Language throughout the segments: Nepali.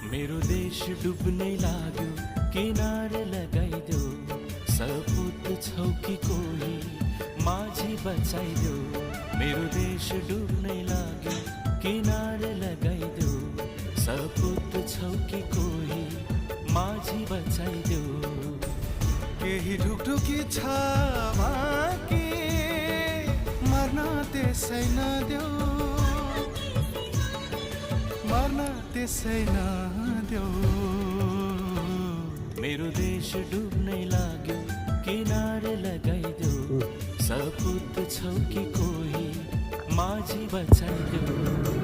मेरो देश डुब्नै लाग्यो, किनारे लगाइदेऊ। सपुत छौ कि कोही माझी बचाइदेऊ। मेरो देश डुब्नै लाग्यो, किनारे लगाइदेऊ। सपुत छौ कि कोही माझी बचाइदेऊ। केही ढुकढुकी छ बाँकी, मर्न त्यसै नदेऊ, मर्न त्यसै नदेऊ। मेरो देश डुब्नै लाग्यो, किनारे लगाइदेऊ। सपुत छौ कि कोही माझी बचाइदेऊ।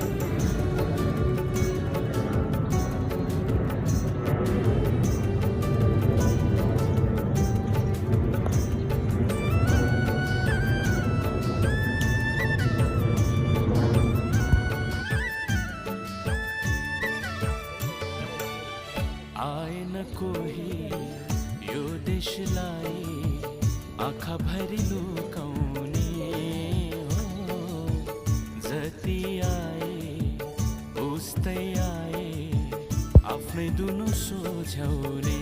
आएन कोही यो देशलाई आँखा भरी लुकाउने हो। जति आए उस्तै आए आफ्नै दुनु सोझ्याउने।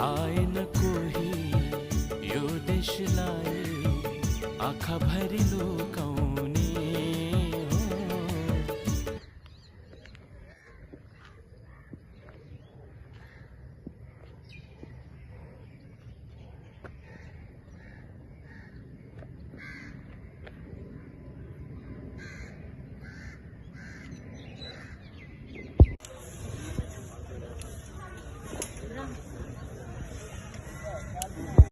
आएन कोही यो देशलाई आँखा भरी लुकाउने।